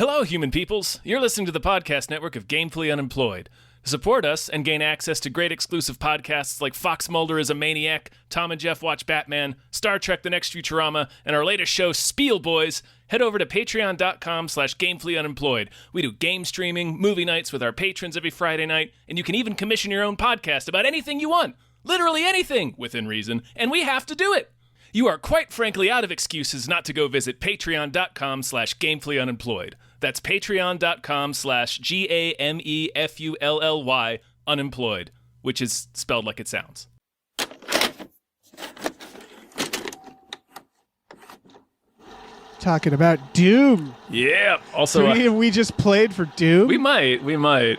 Hello, human peoples. You're listening to the podcast network of Gamefully Unemployed. To support us and gain access to great exclusive podcasts like Fox Mulder is a Maniac, Tom and Jeff Watch Batman, Star Trek The Next Futurama, and our latest show, Spiel Boys, head over to patreon.com/gamefullyunemployed. We do game streaming, movie nights with our patrons every Friday night, and you can even commission your own podcast about anything you want. Literally anything, within reason, and we have to do it. You are quite frankly out of excuses not to go visit patreon.com/gamefullyunemployed. That's patreon.com/GAMEFULLY unemployed, which is spelled like it sounds. Talking about Doom. Yeah. Also, we just played for Doom? We might.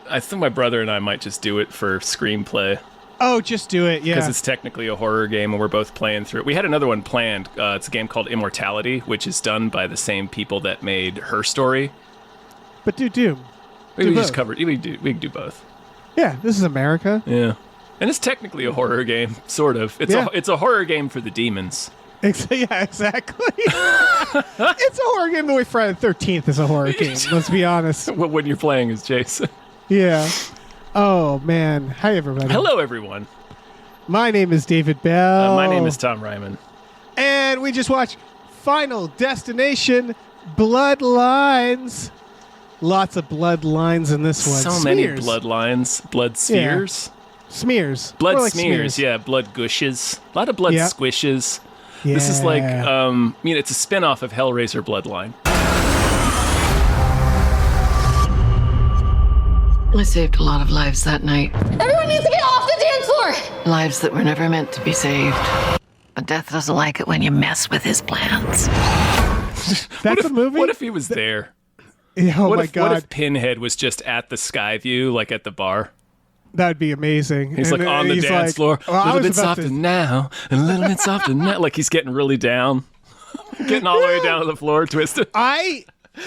I think my brother and I might just do it for screenplay. Oh, just do it, yeah. Because it's technically a horror game and we're both playing through it. We had another one planned. It's a game called Immortality, which is done by the same people that made Her Story. But do Doom. We just covered. We can do both. Yeah, this is America. Yeah. And it's technically a horror game, sort of. It's a horror game for the demons. Yeah, exactly. It's a horror game the way Friday the 13th is a horror game, let's be honest. When you're playing as Jason. Yeah. Oh, man. Hi, everybody. Hello, everyone. My name is David Bell. My name is Tom Ryman. And we just watched Final Destination Bloodlines. Lots of bloodlines in this one. So many bloodlines. Blood spheres. Yeah. Smears. Blood like smears, yeah. Blood gushes. A lot of blood squishes. Yeah. This is like, it's a spin-off of Hellraiser Bloodline. I saved a lot of lives that night. Everyone needs to get off the dance floor! Lives that were never meant to be saved. But Death doesn't like it when you mess with his plans. That's a movie? What if he was there? Oh my God. What if Pinhead was just at the Skyview, like at the bar? That would be amazing. He's like on the dance floor. A little bit softer now, and a little bit softer now. Like he's getting really down. Getting all the way down to the floor, twisted.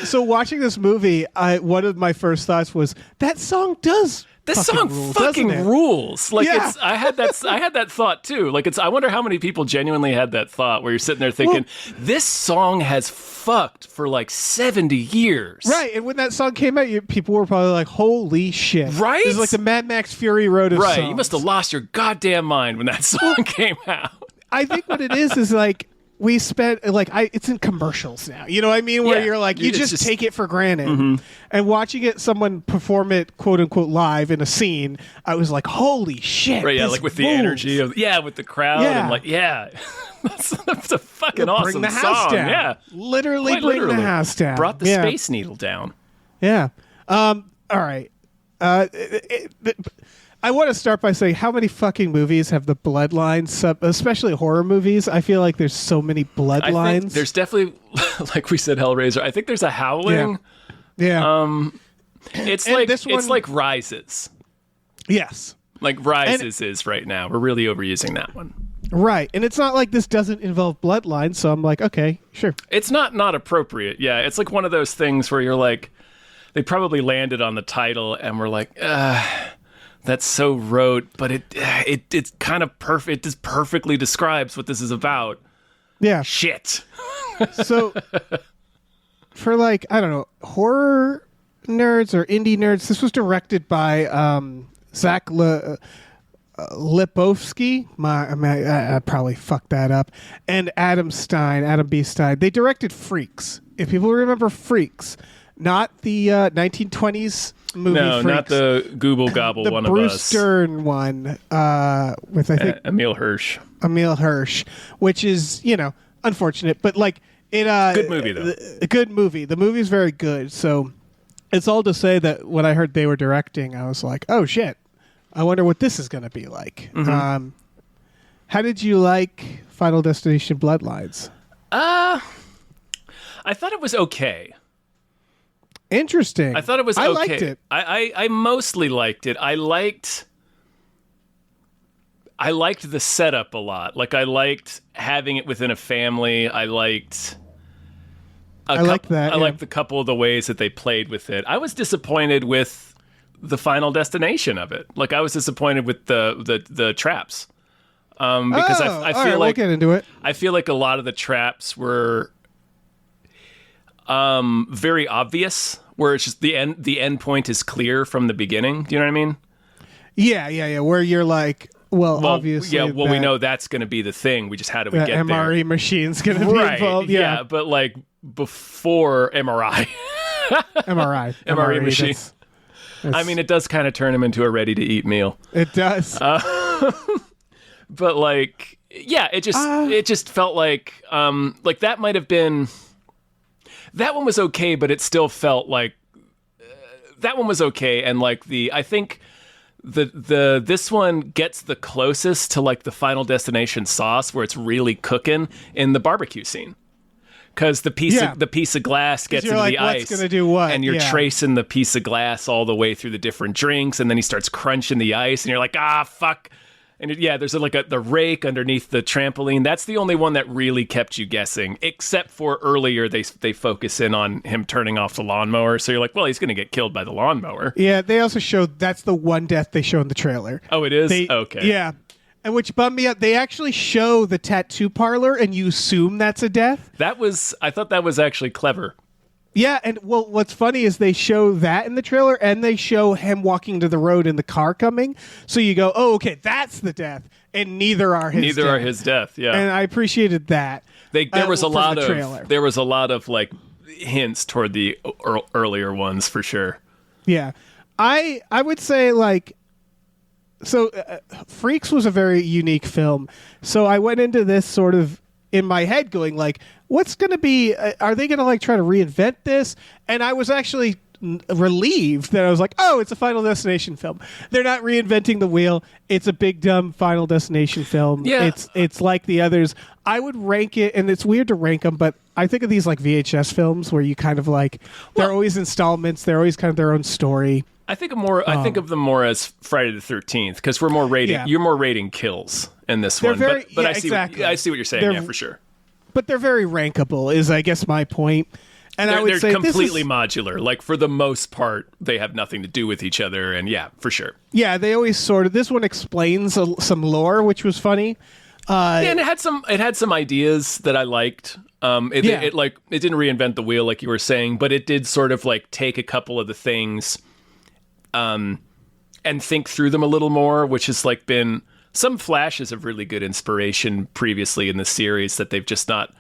So watching this movie, one of my first thoughts was, that song does This song fucking rules. Like yeah. I had that thought too. Like I wonder how many people genuinely had that thought where you're sitting there thinking, this song has fucked for like 70 years. Right, and when that song came out, people were probably like, holy shit. Right? This is like the Mad Max Fury Road of songs. Right, you must have lost your goddamn mind when that song came out. I think what it is like, we spent, it's in commercials now. You know what I mean? Where you're like, you just take it for granted. Mm-hmm. And watching someone perform it, quote unquote, live in a scene, I was like, holy shit. Right, yeah, like with the energy of, with the crowd. Yeah. And like, that's a fucking awesome bring the house song. Down. Yeah. Literally bring the house down. Brought the Space Needle down. Yeah. All right. I want to start by saying, how many fucking movies have the bloodlines, especially horror movies? I feel like there's so many bloodlines. There's definitely, like we said, Hellraiser. I think there's a Howling. Yeah. It's like Rises. Yes. Like Rises is right now. We're really overusing that one. Right. And it's not like this doesn't involve bloodlines, so I'm like, okay, sure. It's not appropriate. Yeah. It's like one of those things where you're like, they probably landed on the title and we're like, that's so rote, but it's kind of perfect. It just perfectly describes what this is about. Yeah. Shit. So, for like, I don't know, horror nerds or indie nerds, this was directed by Zach Lipovsky. I probably fucked that up. And Adam B. Stein. They directed Freaks. If people remember Freaks, not the 1920s movie. No, Freaks. not the Google Gobble the one Bruce of us. Stern one with, I think, Emil Hirsch, which is, unfortunate, but like it. Good movie though. A good movie. The movie's very good. So it's all to say that when I heard they were directing, I was like, oh shit, I wonder what this is going to be like. Mm-hmm. How did you like Final Destination Bloodlines? I thought it was okay. Interesting. I thought it was okay. I liked it. I mostly liked it. I liked the setup a lot. Like I liked having it within a family. I liked the couple of the ways that they played with it. I was disappointed with the final destination of it. Like I was disappointed with the traps. Because I feel like we'll get into it. I feel like a lot of the traps were very obvious where it's just the end point is clear from the beginning. Do you know what I mean? Yeah. Where you're like, well, obviously, yeah. Well, we know that's going to be the thing. We just how do we get there? MRE machine's going to be involved. Yeah, but like before MRI, MRE machine. I mean, it does kind of turn him into a ready-to-eat meal. It does. But like, yeah, it just felt like that might have been. That one was okay, but it still felt like that one was okay, and like I think this one gets the closest to like the Final Destination sauce, where it's really cooking in the barbecue scene. Because the piece of glass gets into the ice, what's gonna do what? And you're tracing the piece of glass all the way through the different drinks, and then he starts crunching the ice, and you're like, fuck. And there's the rake underneath the trampoline. That's the only one that really kept you guessing, except for earlier they focus in on him turning off the lawnmower. So you're like, well, he's going to get killed by the lawnmower. Yeah, they also showed that's the one death they show in the trailer. Oh, it is? Okay. Yeah. And which bummed me out. They actually show the tattoo parlor and you assume that's a death. I thought that was actually clever. Yeah, and well, what's funny is they show that in the trailer, and they show him walking to the road in the car coming. So you go, oh, okay, that's the death, and neither are his death. Yeah. And I appreciated that. There was a lot of like hints toward the earlier ones for sure. Yeah, I would say like. So, Freaks was a very unique film. So I went into this sort of in my head going like, what's going to be, are they going to like try to reinvent this? And I was actually relieved that I was like, oh, it's a Final Destination film. They're not reinventing the wheel. It's a big, dumb Final Destination film. Yeah. It's like the others. I would rank it, and it's weird to rank them, but I think of these like VHS films where you kind of like, they're always installments. They're always kind of their own story. I think of them more as Friday the 13th because we're more rating. Yeah. You're more rating kills in this one. But I see what you're saying. For sure. But they're very rankable, is I guess my point. And I would say they're completely modular. Like for the most part, they have nothing to do with each other. And yeah, for sure. Yeah, they always sort of. This one explains some lore, which was funny. And it had some ideas that I liked. It didn't reinvent the wheel like you were saying, but it did sort of like take a couple of the things. And think through them a little more, which has like been some flashes of really good inspiration previously in the series that they've just not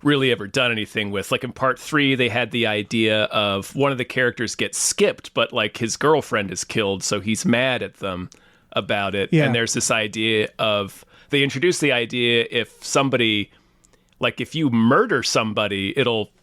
really ever done anything with. Like in part 3, they had the idea of one of the characters gets skipped, but like his girlfriend is killed, so he's mad at them about it. Yeah. And there's this idea of, they introduced the idea if somebody, like if you murder somebody,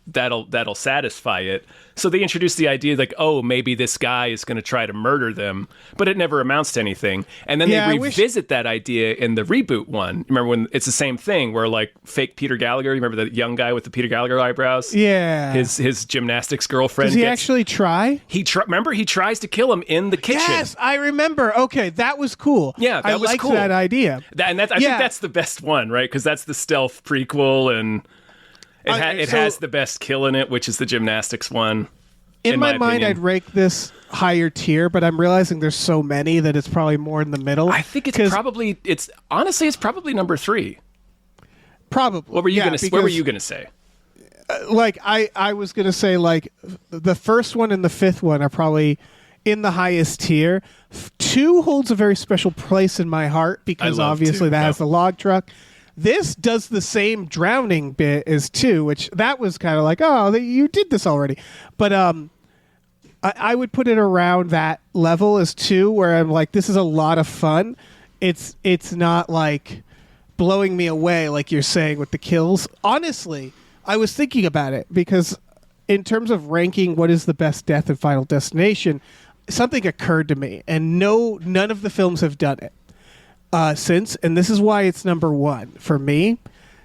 that'll satisfy it. So they introduced the idea like, oh, maybe this guy is going to try to murder them, but it never amounts to anything. And then they revisit that idea in the reboot one. Remember when it's the same thing where like fake Peter Gallagher, you remember the young guy with the Peter Gallagher eyebrows? Yeah. His gymnastics girlfriend. Does he actually try? Remember, he tries to kill him in the kitchen. Yes, I remember. Okay, that was cool. Yeah, that was cool. I liked that idea. I think that's the best one, right? Because that's the stealth prequel and... It has the best kill in it, which is the gymnastics one. In my mind, I'd rank this higher tier, but I'm realizing there's so many that it's probably more in the middle. I think it's probably number 3. Probably. What were you gonna say? Like I was gonna say like the first one and the fifth one are probably in the highest tier. 2 holds a very special place in my heart because obviously that has the log truck. This does the same drowning bit as 2, which that was kind of like, oh, you did this already. But I would put it around that level as 2, where I'm like, this is a lot of fun. It's not like blowing me away like you're saying with the kills. Honestly, I was thinking about it because in terms of ranking what is the best death in Final Destination, something occurred to me, and none of the films have done it. Since, and this is why it's number 1 for me.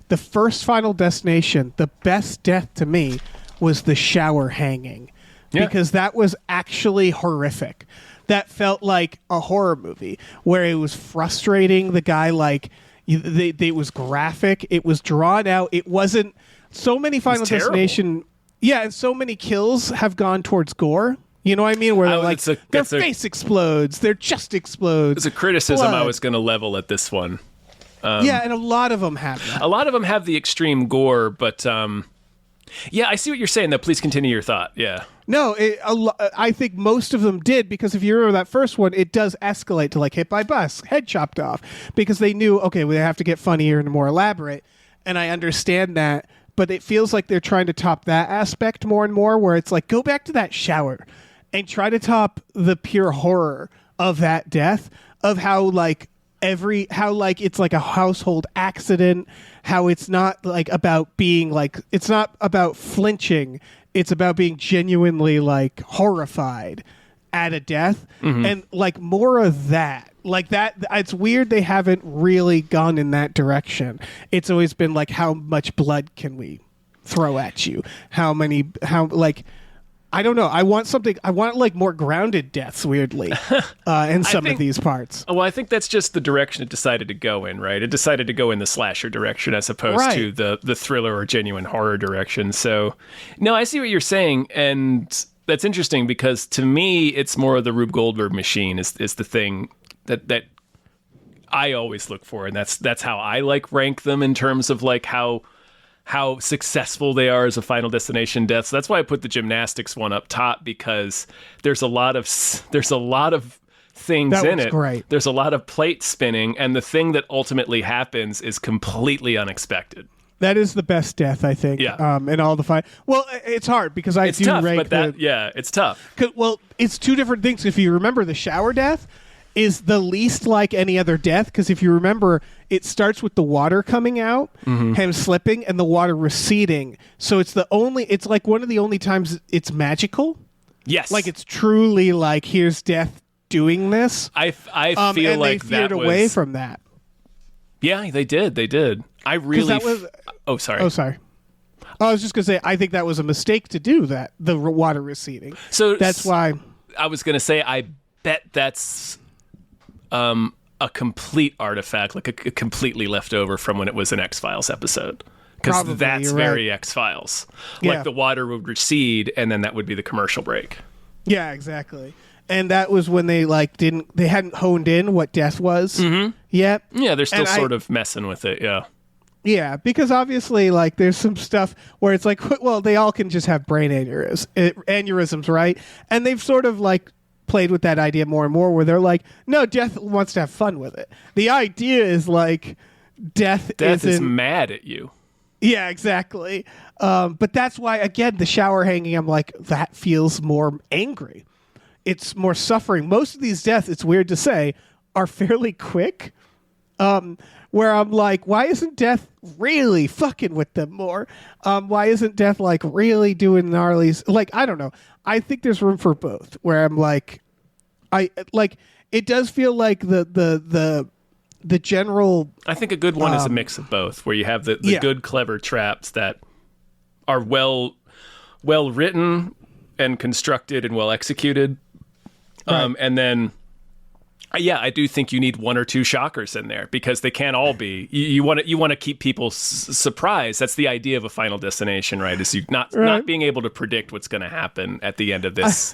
The first Final Destination, the best death to me was the shower hanging, because that was actually horrific. That felt like a horror movie where it was frustrating. The guy it was graphic. It was drawn out. It wasn't so many Final Destination. Yeah, and so many kills have gone towards gore. You know what I mean? Where their face explodes, their chest explodes. It's a criticism I was going to level at this one. And a lot of them have that. A lot of them have the extreme gore, but I see what you're saying, though. Please continue your thought. Yeah. No, I think most of them did, because if you remember that first one, it does escalate to like hit by bus, head chopped off, because they knew, okay, we have to get funnier and more elaborate. And I understand that, but it feels like they're trying to top that aspect more and more, where it's like, go back to that shower and try to top the pure horror of that death, of how it's like a household accident, how it's not like about being like, it's not about flinching, it's about being genuinely like horrified at a death. And like more of that, like that. It's weird they haven't really gone in that direction. It's always been like, how much blood can we throw at you, how like, I don't know. I want like more grounded deaths, weirdly, in some of these parts. Well, I think that's just the direction it decided to go in, right? It decided to go in the slasher direction as opposed to the thriller or genuine horror direction. So, no, I see what you're saying, and that's interesting, because to me, it's more of the Rube Goldberg machine is the thing that I always look for, and that's how I like rank them in terms of like how successful they are as a Final Destination death. So that's why I put the gymnastics one up top, because there's a lot of things That in was it. great. There's a lot of plate spinning, and the thing that ultimately happens is completely unexpected. That is the best death, I think. Yeah. And all the fight. Well, it's hard because It's tough, it's tough. Well, it's two different things. If you remember, the shower death is the least like any other death, because if you remember, it starts with the water coming out, him slipping, and the water receding. So it's like one of the only times it's magical. Yes. Like it's truly like, here's death doing this. I feel and like they veered that away was... from that. Yeah, they did. I really... Oh, sorry. Oh, sorry. I was just going to say, I think that was a mistake to do that, the water receding. So that's why... I was going to say, I bet that's a complete artifact, like a completely left over from when it was an X-Files episode. Because that's very X-Files. Like the water would recede, and then that would be the commercial break. Yeah, exactly. And that was when they hadn't honed in what death was yet. Yeah, they're still sort of messing with it, yeah. Yeah, because obviously, like, there's some stuff where it's like, well, they all can just have brain aneurysms, right? And they've sort of, like, played with that idea more and more, where they're like, no, death wants to have fun with it. The idea is, like, death is mad at you. Yeah, exactly. But that's why, again, the shower hanging, I'm like, that feels more angry. It's more suffering. Most of these deaths, it's weird to say, are fairly quick. Where I'm like, why isn't death really fucking with them more? Why isn't death like really doing gnarlies? Like, I don't know. I think there's room for both. Where I'm like, it does feel like the general. I think a good one is a mix of both, where you have the good, clever traps that are well written and constructed and well executed, and then. Yeah, I do think you need one or two shockers in there, because they can't all be. You want to keep people surprised. That's the idea of a Final Destination, right? Is you not being able to predict what's going to happen at the end of this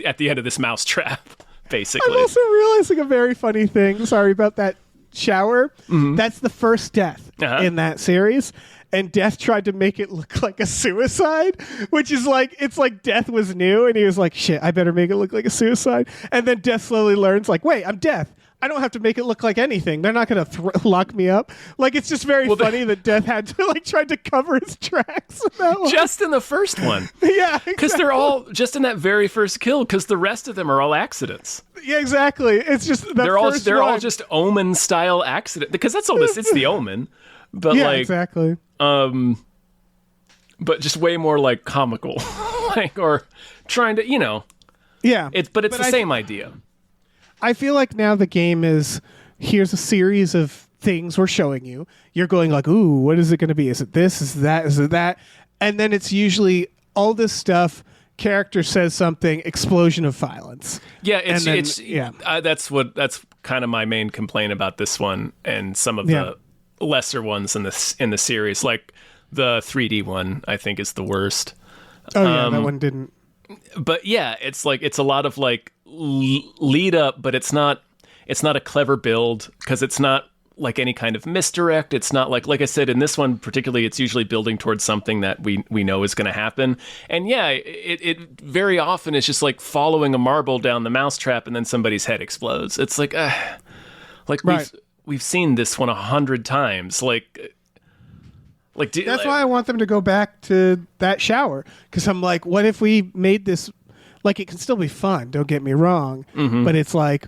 at the end of this mousetrap, basically. I'm also realizing a very funny thing. Sorry about that shower. That's the first death in that series. And Death tried to make it look like a suicide, which is like, it's like Death was new, and he was like, shit, I better make it look like a suicide. And then Death slowly learns, like, wait, I'm Death. I don't have to make it look like anything. They're not going to lock me up. Like, it's just very funny that Death had to, like, try to cover his tracks. Just in the first one. Yeah, exactly. Because they're all, just in that very first kill, because the rest of them are all accidents. Yeah, exactly. It's just, they're all just Omen-style accident. Because that's all this, it's the Omen. But yeah, exactly. But just way more like comical, like, or trying to, yeah. It's the same idea. I feel like now the game is, here's a series of things we're showing you. You're going like, ooh, what is it going to be? Is it this? Is it that? Is it that? And then it's usually all this stuff. Character says something, explosion of violence. Yeah, that's kind of my main complaint about this one and some of the lesser ones in the series, like the 3D one, I think is the worst. Oh yeah, that one didn't. But yeah, it's like it's a lot of like lead up, but it's not a clever build, because it's not like any kind of misdirect. It's not like I said, in this one particularly, it's usually building towards something that we know is going to happen. And yeah, it very often is just like following a marble down the mousetrap and then somebody's head explodes. It's like, Right. we've seen this one 100 times. That's why I want them to go back to that shower, because I'm like, what if we made this like, it can still be fun, don't get me wrong, but it's like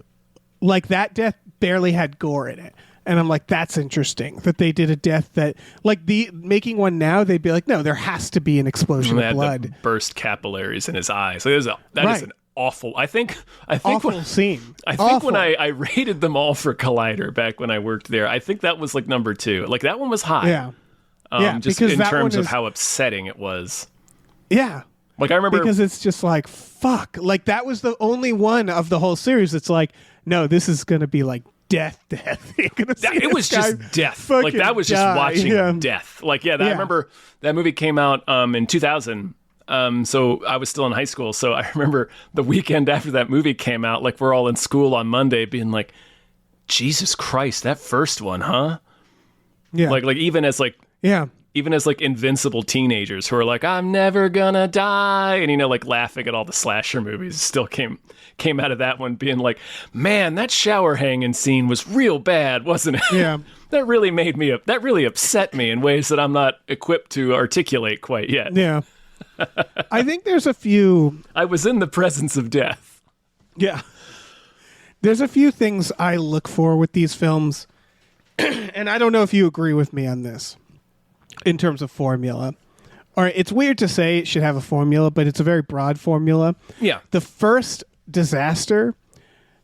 that death barely had gore in it, and I'm like, that's interesting that they did a death that, like, the making one now, they'd be like, no, there has to be an explosion of blood, burst capillaries in his eyes. So that is an awful. I think awful scene. I think when I rated them all for Collider back when I worked there, I think that was like number 2. Like, that one was high. Yeah. Just in terms of how upsetting it was. Yeah. Like, I remember... Because it's just like, fuck. Like, that was the only one of the whole series that's like, no, this is going to be like death. You're gonna see it was just death. Like, that was just watching death. Like, I remember that movie came out in 2000. So I was still in high school. So I remember the weekend after that movie came out, like, we're all in school on Monday being like, Jesus Christ, that first one, huh? Yeah. Like even as like... Yeah. Even as like invincible teenagers who are like, I'm never gonna die, and like laughing at all the slasher movies, still came out of that one being like, man, that shower hanging scene was real bad, wasn't it? Yeah. That really upset me in ways that I'm not equipped to articulate quite yet. Yeah. I think there's a few. I was in the presence of death. Yeah. There's a few things I look for with these films, and I don't know if you agree with me on this. In terms of formula. All right, it's weird to say it should have a formula, but it's a very broad formula. Yeah. The first disaster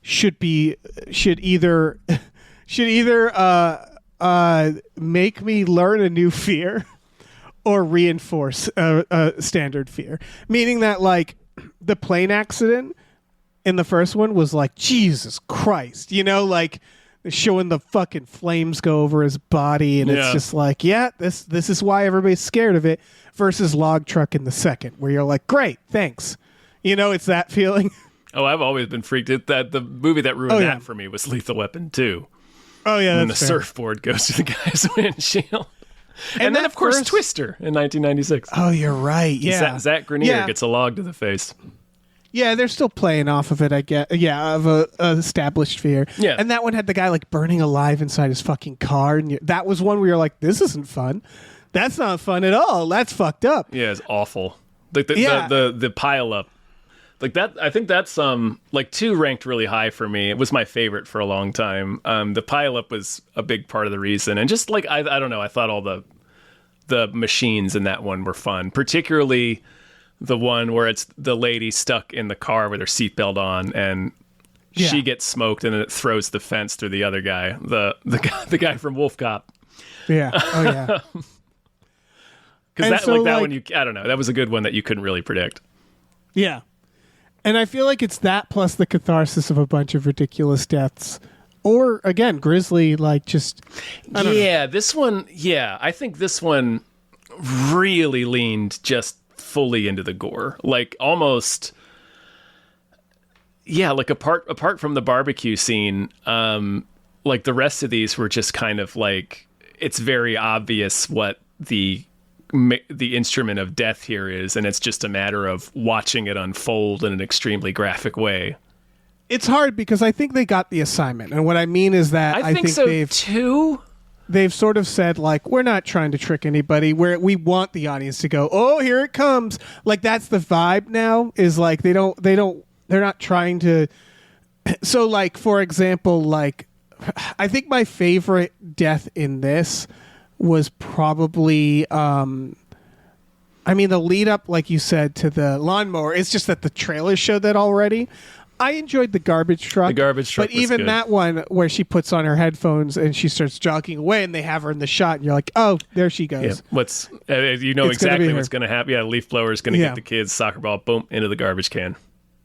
should either make me learn a new fear or reinforce a standard fear. Meaning that, like, the plane accident in the first one was like, Jesus Christ, like, showing the fucking flames go over his body, and it's just like, this is why everybody's scared of it, versus Log Truck in the second, where you're like, great, thanks. It's that feeling. Oh, I've always been freaked out. That the movie that ruined that for me was Lethal Weapon 2. Oh yeah, when the surfboard goes to the guy's windshield. And then, of course, Twister in 1996. Oh, you're right. Yeah, Zach Grenier gets a log to the face. Yeah, they're still playing off of it, I guess. Yeah, of a established fear. Yeah. And that one had the guy, like, burning alive inside his fucking car. And that was one where you're like, this isn't fun. That's not fun at all. That's fucked up. Yeah, it's awful. Like, the pile up. Like, that, I think that's, 2 ranked really high for me. It was my favorite for a long time. The pile up was a big part of the reason. And just, like, I don't know, I thought all the machines in that one were fun. Particularly... the one where it's the lady stuck in the car with her seatbelt on, and she gets smoked, and then it throws the fence through the other guy, the guy from Wolf Cop. Yeah. Oh yeah. Because that one, I don't know, that was a good one that you couldn't really predict. Yeah, and I feel like it's that plus the catharsis of a bunch of ridiculous deaths, or again, grisly, like just. I don't know. This one. Yeah, I think this one really leaned just fully into the gore, like almost like apart from the barbecue scene, like the rest of these were just kind of like, it's very obvious what the instrument of death here is, and it's just a matter of watching it unfold in an extremely graphic way. It's hard because I think they got the assignment, and what I mean is that I think so too. They've sort of said, like, we're not trying to trick anybody. We want the audience to go, oh, here it comes. Like, that's the vibe now, is like they're not trying to. So, like, for example, like, I think my favorite death in this was probably the lead up, like you said, to the lawnmower. It's just that the trailers showed that already. I enjoyed the garbage truck. The garbage truck, but even good. that one where she puts on her headphones and she starts jogging away, and they have her in the shot, and you're like, "Oh, there she goes." Yeah. Exactly what's going to happen. Yeah, leaf blower is going to get the kids, soccer ball, boom, into the garbage can.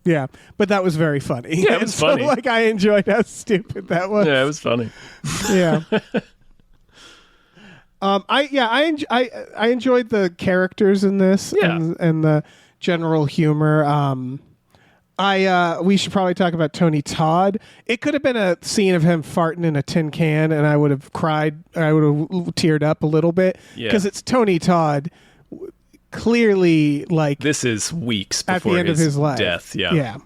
Yeah, but that was very funny. Yeah, it was funny. So, like, I enjoyed how stupid that was. Yeah, it was funny. Yeah. I enjoyed the characters in this and the general humor. We should probably talk about Tony Todd. It could have been a scene of him farting in a tin can, and I would have cried. I would have teared up a little bit because it's Tony Todd. Clearly, like this is weeks at before the end of his life. Death. Yeah.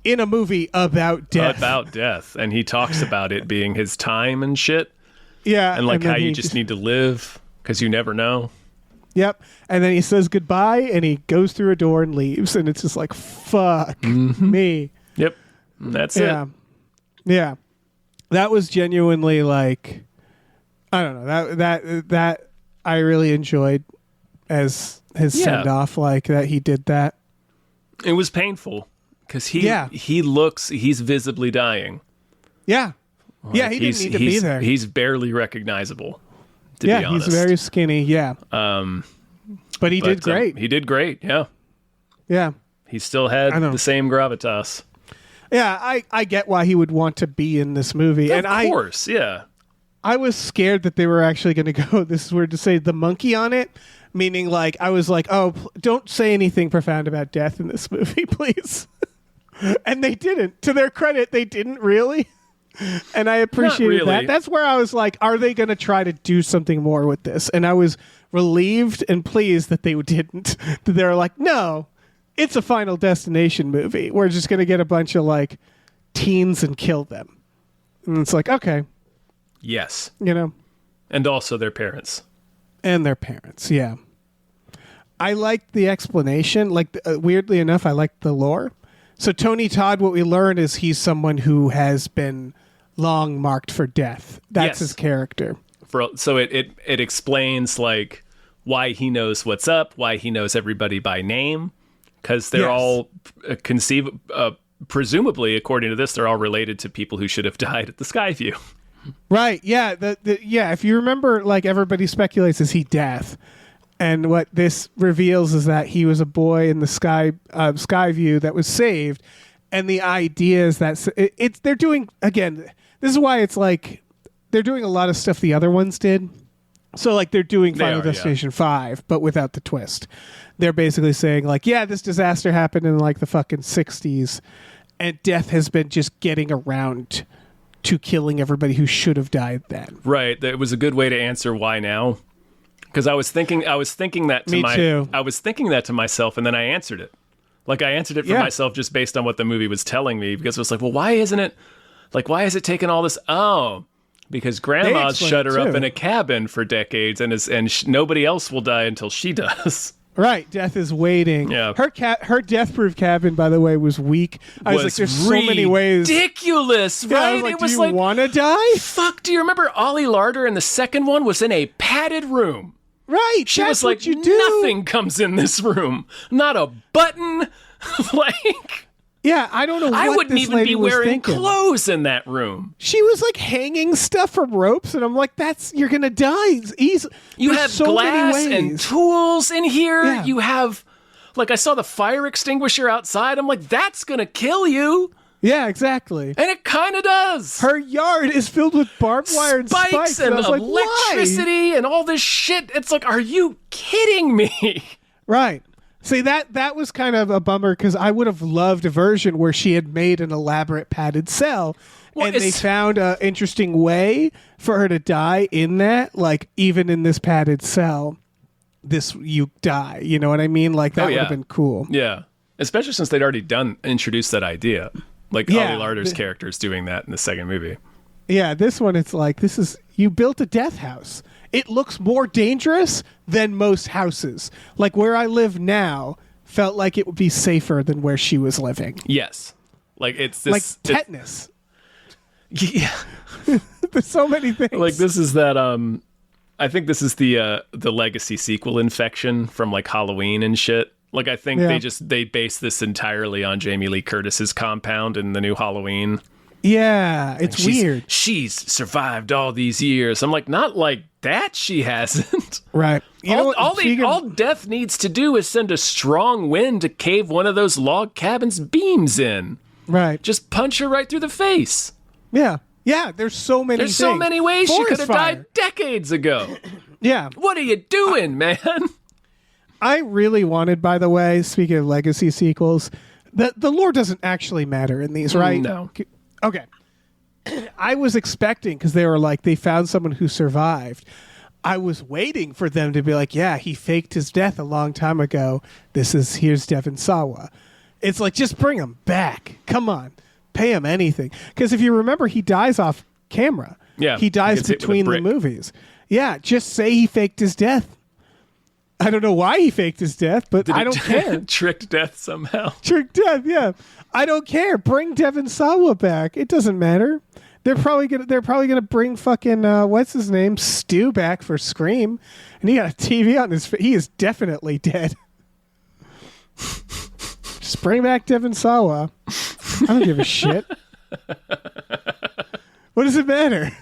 In a movie about death. And he talks about it being his time and shit. Yeah, and like how you just need to live because you never know. Yep. And then he says goodbye and he goes through a door and leaves. And it's just like, fuck me. Yep. That's it. Yeah. That was genuinely like, I don't know, that I really enjoyed as his send off, like that he did that. It was painful because he's visibly dying. Yeah. Like he didn't need to be there. He's barely recognizable. To be honest. He's very skinny. Yeah. But he did great. He did great. Yeah. Yeah. He still had the same gravitas. Yeah, I get why he would want to be in this movie. Of course, yeah. I was scared that they were actually going to go, this is weird to say, the monkey on it. Meaning, like, I was like, oh, don't say anything profound about death in this movie, please. And they didn't. To their credit, they didn't really. And I appreciated that. That's where I was like, are they going to try to do something more with this? And I was relieved and pleased that they didn't. That they were like, no, it's a Final Destination movie. We're just going to get a bunch of, like, teens and kill them. And it's like, okay. Yes. You know? And also their parents. And their parents, yeah. I liked the explanation. Like, weirdly enough, I liked the lore. So Tony Todd, what we learn is he's someone who has been long marked for death. That's his character. So it explains like why he knows what's up, why he knows everybody by name, because they're all presumably, according to this, they're all related to people who should have died at the Skyview. Right. Yeah. If you remember, like everybody speculates, is he death? And what this reveals is that he was a boy in the Skyview that was saved. And the idea is that they're doing, again, this is why it's like they're doing a lot of stuff the other ones did. So like they're doing Final Destination 5, but without the twist. They're basically saying like, yeah, this disaster happened in like the fucking 60s. And death has been just getting around to killing everybody who should have died then. Right. That was a good way to answer why now. Because I was thinking that to I was thinking that to myself, and then I answered it. Like I answered it for myself just based on what the movie was telling me. Because it was like, well, why is it taking all this? Oh, because grandma's shut her up in a cabin for decades, and nobody else will die until she does. Right, death is waiting. Yeah. Her death-proof cabin, by the way, was weak. I was like, there's so many ways. Ridiculous, right? I was like, do you want to die? Fuck, do you remember Ollie Larder in the second one was in a padded room? Right, she was like, nothing comes in this room. Not a button. Like... Yeah, I don't know what I wouldn't this even lady be was wearing thinking. clothes in that room. She was like hanging stuff from ropes, and I'm like, you're going to die. You have so glass and tools in here. Yeah. You have, like, I saw the fire extinguisher outside. I'm like, that's going to kill you. Yeah, exactly. And it kind of does. Her yard is filled with barbed wire and spikes. And I was like, electricity why? And all this shit. It's like, are you kidding me? Right. See, that was kind of a bummer because I would have loved a version where she had made an elaborate padded cell and they found an interesting way for her to die in that. Like, even in this padded cell, you die. You know what I mean? Like, that would have been cool. Yeah. Especially since they'd already introduced that idea. Like, Ollie Larder's character is doing that in the second movie. Yeah, this one, it's like, you built a death house. It looks more dangerous than most houses. Like where I live now felt like it would be safer than where she was living. Yes. Like it's this... Like tetanus. Yeah. There's so many things. Like this is that... I think this is the Legacy sequel infection from like Halloween and shit. Like I think they base this entirely on Jamie Lee Curtis's compound in the new Halloween. Yeah, it's weird. She's survived all these years. I'm like, not like that she hasn't. Right. All death needs to do is send a strong wind to cave one of those log cabin's beams in. Right. Just punch her right through the face. Yeah. Yeah, there's so many There's so many ways she could have died decades ago. Yeah. What are you doing, man? I really wanted, by the way, speaking of Legacy sequels, the lore doesn't actually matter in these, right? No. Okay. I was expecting, because they were like, they found someone who survived. I was waiting for them to be like, yeah, he faked his death a long time ago. Here's Devon Sawa. It's like, just bring him back. Come on. Pay him anything. Because if you remember, he dies off camera. Yeah. He dies gets hit with a between the brick. movies. Yeah, just say he faked his death. I don't know why he faked his death, but I don't care. Tricked death somehow. Trick death, yeah. I don't care. Bring Devon Sawa back. It doesn't matter. They're probably gonna bring fucking what's his name, Stu, back for Scream, and he got a TV on his. He is definitely dead. Just bring back Devon Sawa. I don't give a shit. What does it matter?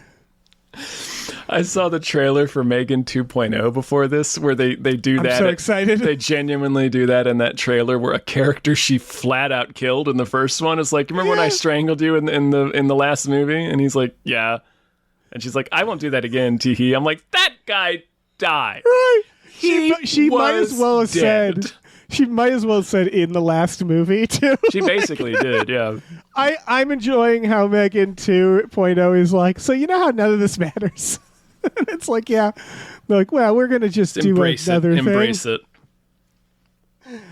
I saw the trailer for Megan 2.0 before this, where they do that. I'm so excited. They genuinely do that in that trailer, where a character she flat out killed in the first one is like, "Remember when I strangled you in the last movie?" And he's like, "Yeah," and she's like, "I won't do that again." Teehee. I'm like, that guy died. Right. He She might as well have dead. said. She might as well have said in the last movie too. She basically did, yeah. I'm enjoying how Megan 2.0 is like. So you know how none of this matters. And it's like, yeah, they're like, well, we're gonna just do Embrace another it. thing. Embrace it.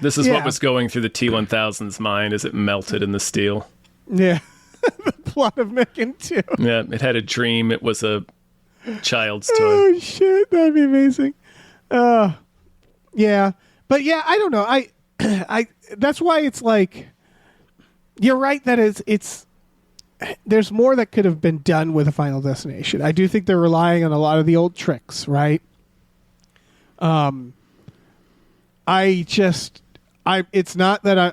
This is Yeah. what was going through the T-1000's mind as it melted in the steel. Yeah, the plot of Megan 2. Yeah, it had a dream. It was a child's toy. Oh shit, that'd be amazing. Yeah, but yeah, I don't know. I that's why it's like, you're right that it's there's more that could have been done with a Final Destination. I do think they're relying on a lot of the old tricks, right? It's not that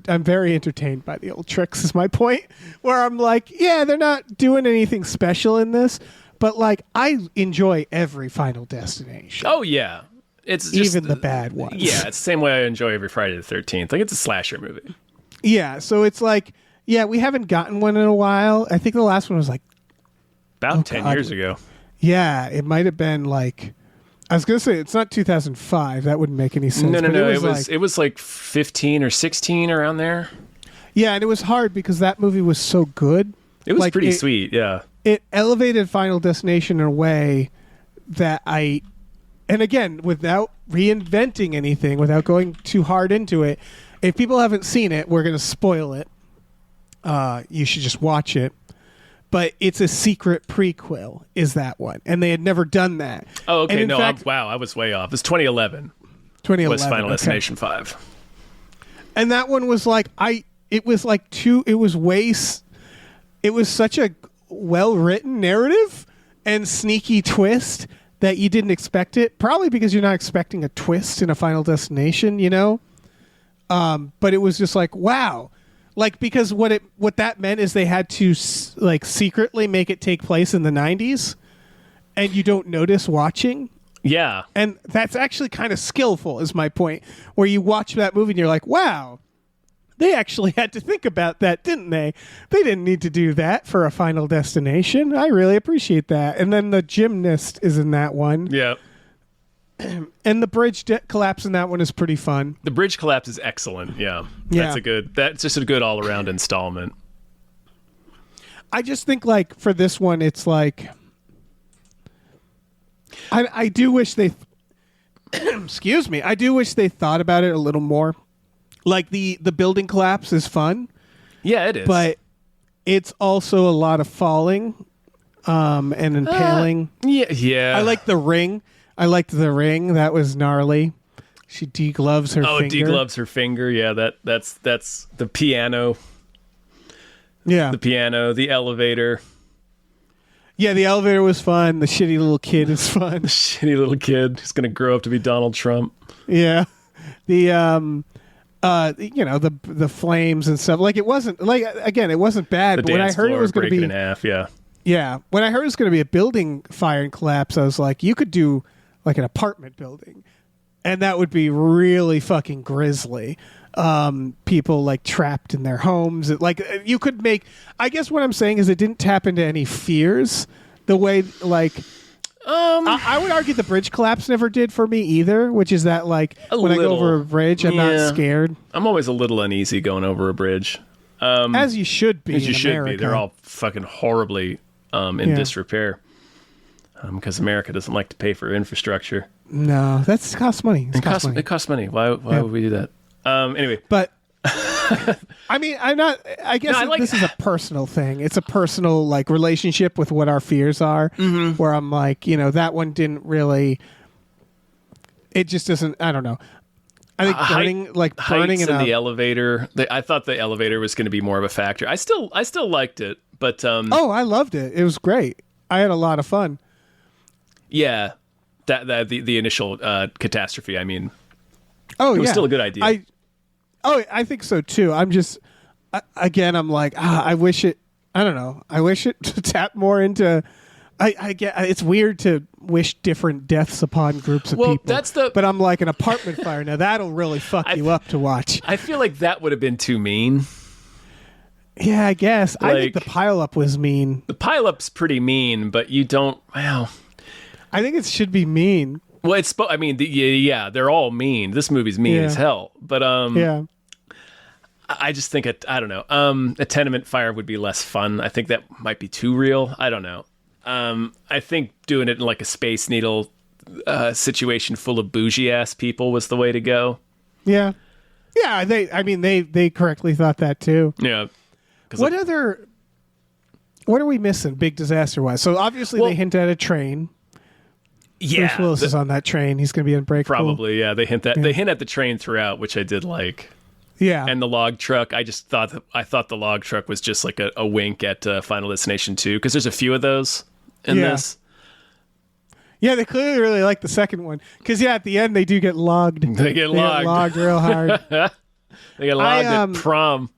I'm very entertained by the old tricks is my point, where I'm like, yeah, they're not doing anything special in this, but like I enjoy every Final Destination. Oh yeah, it's just, even the bad ones. Yeah, it's the same way I enjoy every Friday the 13th. Like, it's a slasher movie. Yeah, so it's like, yeah, we haven't gotten one in a while. I think the last one was like, About 10 years ago. yeah, it might have been like, I was gonna say it's not 2005. That wouldn't make any sense. No. but It was like 15 or 16 around there. Yeah, and it was hard because that movie was so good. It was Like, pretty sweet, yeah. It elevated Final Destination in a way that and again, without reinventing anything, without going too hard into it, if people haven't seen it, we're going to spoil it. You should just watch it. But it's a secret prequel, is that one. And they had never done that. Oh, okay. And in No, fact, I was way off. It's 2011. 2011 Was Final okay. Destination 5. And that one was like, it was such a well-written narrative and sneaky twist that you didn't expect it. Probably because you're not expecting a twist in a Final Destination, you know? But it was just like, wow. Like, because what that meant is they had to like secretly make it take place in the 90s and you don't notice watching. Yeah. And that's actually kind of skillful is my point, where you watch that movie and you're like, wow, they actually had to think about that, didn't they? They didn't need to do that for a Final Destination. I really appreciate that. And then the gymnast is in that one. Yeah. And the bridge collapse in that one is pretty fun. The bridge collapse is excellent. Yeah. Yeah. That's just a good all-around installment. I just think, like, for this one, it's like, I do wish they, excuse me, I do wish they thought about it a little more. Like, the building collapse is fun. Yeah, it is. But it's also a lot of falling and impaling. Yeah. I like the ring. I liked the ring. That was gnarly. She degloves her finger. degloves her finger. Yeah, that's the piano. Yeah. The piano, the elevator. Yeah, the elevator was fun. The shitty little kid is fun. Shitty little kid who's going to grow up to be Donald Trump. Yeah. The the flames and stuff. Like, it wasn't, like, again, it wasn't bad, The but when I dance heard it floor was going to breaking be in half, yeah. Yeah, when I heard it was going to be a building fire and collapse, I was like, you could do like an apartment building, and that would be really fucking grisly. People like trapped in their homes. Like, you could make. I guess what I'm saying is it didn't tap into any fears the way like I would argue the bridge collapse never did for me either, which is that like when I go over a bridge, I'm not scared. I'm always a little uneasy going over a bridge. As you should be. As you in should America. be. They're all fucking horribly in disrepair. Because America doesn't like to pay for infrastructure. No, that's costs money. It costs money. Why would we do that? Anyway. But I mean, I guess this is a personal thing. It's a personal like relationship with what our fears are. Mm-hmm. Where I'm like, that one didn't really. It just doesn't. I don't know. I think burning in the elevator. I thought the elevator was going to be more of a factor. I still liked it, but I loved it. It was great. I had a lot of fun. Yeah, that the initial catastrophe. I mean, it was still a good idea. I think so too. I'm just I'm like, I wish it. I don't know. I wish it to tap more into. I get it's weird to wish different deaths upon groups of people. But I'm like an apartment fire. Now that'll really fuck you up to watch. I feel like that would have been too mean. Yeah, I guess. I think the pileup was mean. The pileup's pretty mean, but you don't. Well, I think it should be mean. Well, I mean, they're all mean. This movie's mean as hell. But I just think I don't know. A tenement fire would be less fun. I think that might be too real. I don't know. I think doing it in like a Space Needle situation full of bougie ass people was the way to go. Yeah. Yeah, they correctly thought that too. Yeah. What are we missing big disaster wise? So obviously they hint at a train. Yeah. Bruce Willis is on that train. He's going to be Unbreakable. Probably, yeah. They hint at the train throughout, which I did like. Yeah. And the log truck, I thought the log truck was just like a wink at Final Destination 2 because there's a few of those in this. Yeah, they clearly really like the second one because at the end they do get logged. They get logged real hard. They get logged at prom.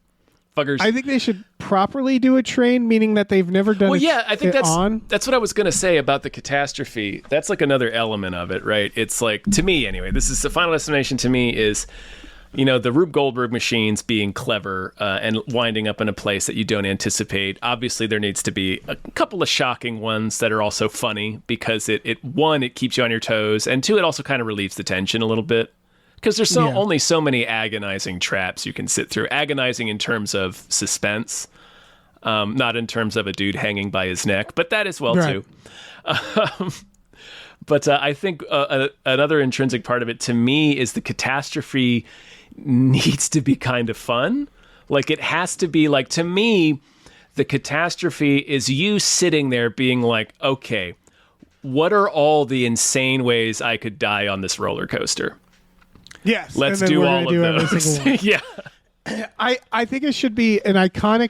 Fuckers. I think they should properly do a train, meaning that they've never done. Well, yeah, I think that's what I was gonna say about the catastrophe. That's like another element of it, right? It's like, to me anyway, this is the Final Destination. To me is, the Rube Goldberg machines being clever and winding up in a place that you don't anticipate. Obviously, there needs to be a couple of shocking ones that are also funny because it keeps you on your toes, and two, it also kind of relieves the tension a little bit. Because there's only so many agonizing traps you can sit through. Agonizing in terms of suspense, not in terms of a dude hanging by his neck, but that as well, too. But I think another intrinsic part of it, to me, is the catastrophe needs to be kind of fun. Like, it has to be, like, to me, the catastrophe is you sitting there being like, okay, what are all the insane ways I could die on this roller coaster? Yes, let's do all of those. Yeah, I think it should be an iconic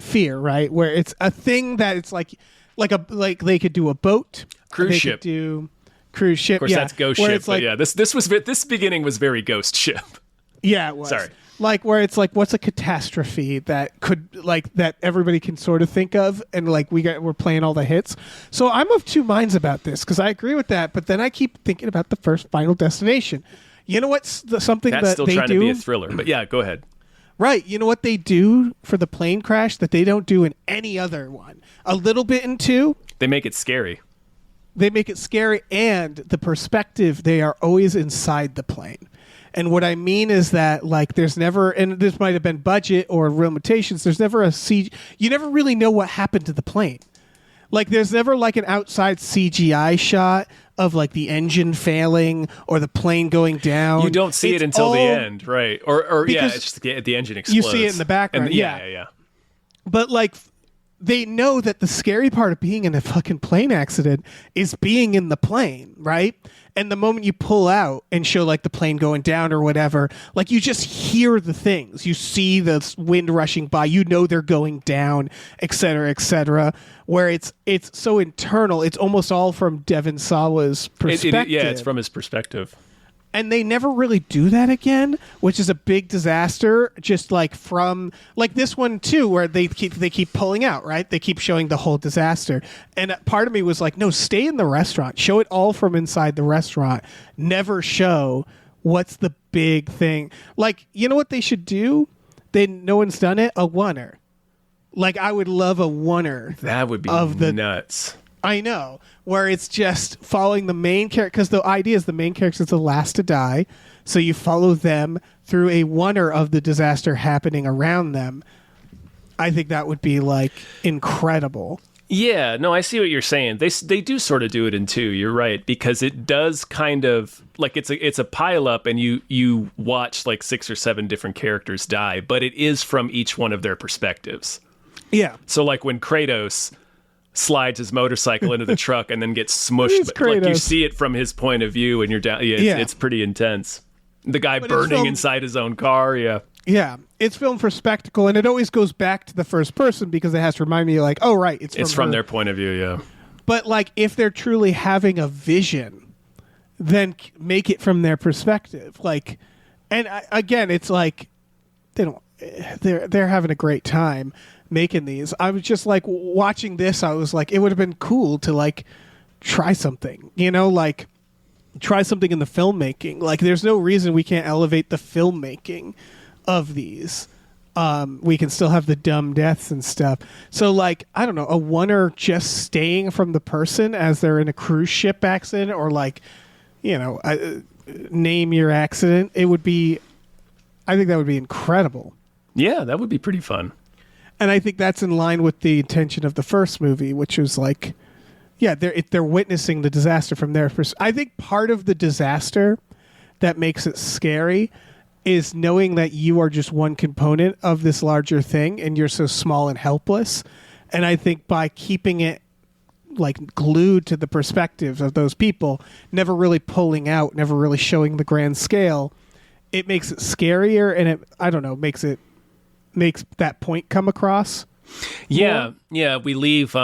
fear, right? Where it's a thing that it's like they could do a boat, cruise ship, do cruise ship. Of course, that's ghost ship. But yeah, this beginning was very ghost ship. Yeah, it was. Sorry. Like where it's like, what's a catastrophe that could that everybody can sort of think of, and like we're playing all the hits. So I'm of two minds about this because I agree with that, but then I keep thinking about the first Final Destination. You know what's something that's that still they trying do? to be a thriller, but yeah, go ahead. Right, you know what they do for the plane crash that they don't do in any other one? A little bit in 2. They make it scary. They make it scary, and the perspective, they are always inside the plane. And what I mean is that, like, there's never, and this might have been budget or limitations, there's never you never really know what happened to the plane. Like, there's never, like, an outside CGI shot of, like, the engine failing or the plane going down. You don't see it until the end, right? Or it's just the engine explodes. You see it in the background, yeah. But, like, they know that the scary part of being in a fucking plane accident is being in the plane, right? And the moment you pull out and show like the plane going down or whatever, like you just hear the things. You see the wind rushing by, you know they're going down, et cetera, where it's so internal. It's almost all from Devon Sawa's perspective. It's from his perspective. And they never really do that again, which is a big disaster. Just like from like this one too, where they keep pulling out, right? They keep showing the whole disaster, and part of me was like, no, stay in the restaurant, show it all from inside the restaurant. Never show what's the big thing. Like, you know what they should do? No one's done it. A oneer. Like, I would love a oneer. That would be nuts. I know, where it's just following the main character, because the idea is the main character is the last to die, so you follow them through a wonder of the disaster happening around them. I think that would be like incredible. Yeah, no, I see what you're saying. They do sort of do it in two. You're right, because it does kind of like it's a pile up, and you watch like 6 or 7 different characters die, but it is from each one of their perspectives. Yeah. So like when Kratos slides his motorcycle into the truck and then gets smushed, but, like you see it from his point of view, and you're down. Yeah, it's pretty intense. The guy burning inside his own car. Yeah. Yeah, it's filmed for spectacle, and it always goes back to the first person because it has to remind me, like, oh, right, it's from their point of view, yeah. But, like, if they're truly having a vision, then make it from their perspective. Like, and again, it's like they're having a great time making these. I was just, like, watching this, I was like, it would have been cool to, like, try something, like, try something in the filmmaking. Like, there's no reason we can't elevate the filmmaking of these. We can still have the dumb deaths and stuff. So, like, I don't know, a oneer just staying from the person as they're in a cruise ship accident, or like, name your accident. I think that would be incredible. Yeah, that would be pretty fun. And I think that's in line with the intention of the first movie, which was like, yeah, they're witnessing the disaster from their perspective. I think part of the disaster that makes it scary is knowing that you are just one component of this larger thing, and you're so small and helpless. And I think by keeping it like glued to the perspectives of those people, never really pulling out, never really showing the grand scale, it makes it scarier, and it, I don't know, makes that point come across. Yeah, more. yeah. We leave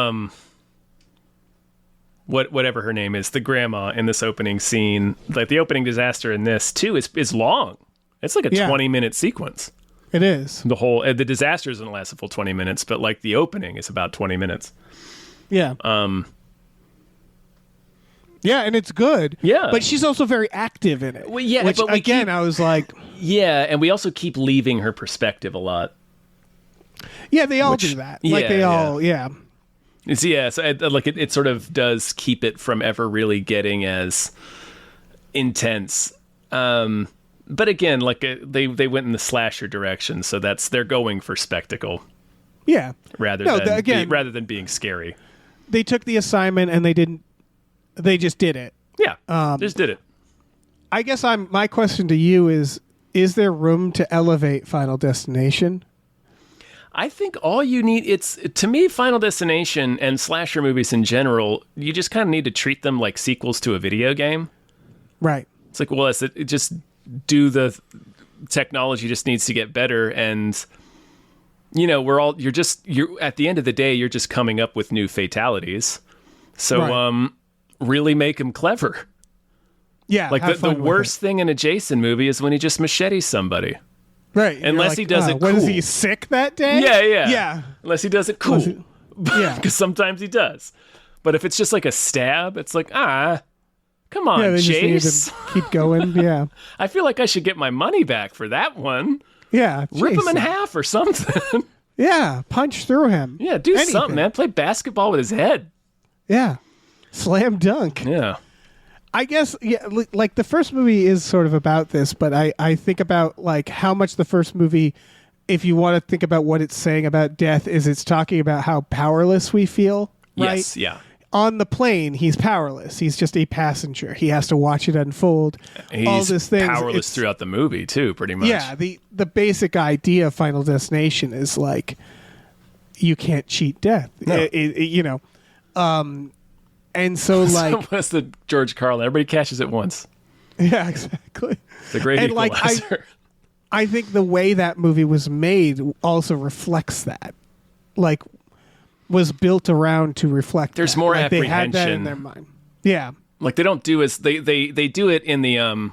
whatever her name is, the grandma in this opening scene. Like the opening disaster in this too is long. It's like a 20-minute sequence. It is. The disaster doesn't last a full 20 minutes, but like the opening is about 20 minutes. Yeah. Yeah, and it's good. Yeah. But she's also very active in it. Well, yeah, which, but again, I was like... Yeah, and we also keep leaving her perspective a lot. Yeah, they all do that. Like, they all... Yeah. So it sort of does keep it from ever really getting as intense. But again, like they went in the slasher direction, so they're going for spectacle. Yeah. Rather than being scary. They took the assignment and they just did it. Yeah. Just did it. I guess my question to you is there room to elevate Final Destination? I think all you need, to me, Final Destination and slasher movies in general, you just kind of need to treat them like sequels to a video game. Right. It's like, well, the technology just needs to get better, and you're at the end of the day, you're just coming up with new fatalities. So right. Really make them clever. Yeah. Like the worst thing in a Jason movie is when he just machetes somebody. Right. Unless he does it cool. What, is he sick that day? Yeah. Unless he does it cool. Yeah. Because sometimes he does. But if it's just like a stab, it's like, come on, they Chase. just need to keep going. Yeah. I feel like I should get my money back for that one. Yeah. Rip him in half or something. Yeah. Punch through him. Yeah, do something, man. Play basketball with his head. Yeah. Slam dunk. Yeah. I guess, yeah, like the first movie is sort of about this, but I think about like how much the first movie, if you want to think about what it's saying about death, is it's talking about how powerless we feel, right? Yes, yeah. On the plane, he's powerless. He's just a passenger. He has to watch it unfold. He's all this things. Powerless throughout the movie, too, pretty much. Yeah, the basic idea of Final Destination is like, you can't cheat death. No. And so, like... What's the George Carlin? Everybody catches it once. Yeah, exactly. The great equalizer. Like, I think the way that movie was made also reflects that. Like, was built around to reflect There's that. more like, apprehension. They had that in their mind. Yeah. Like, they don't do as... They do it in the...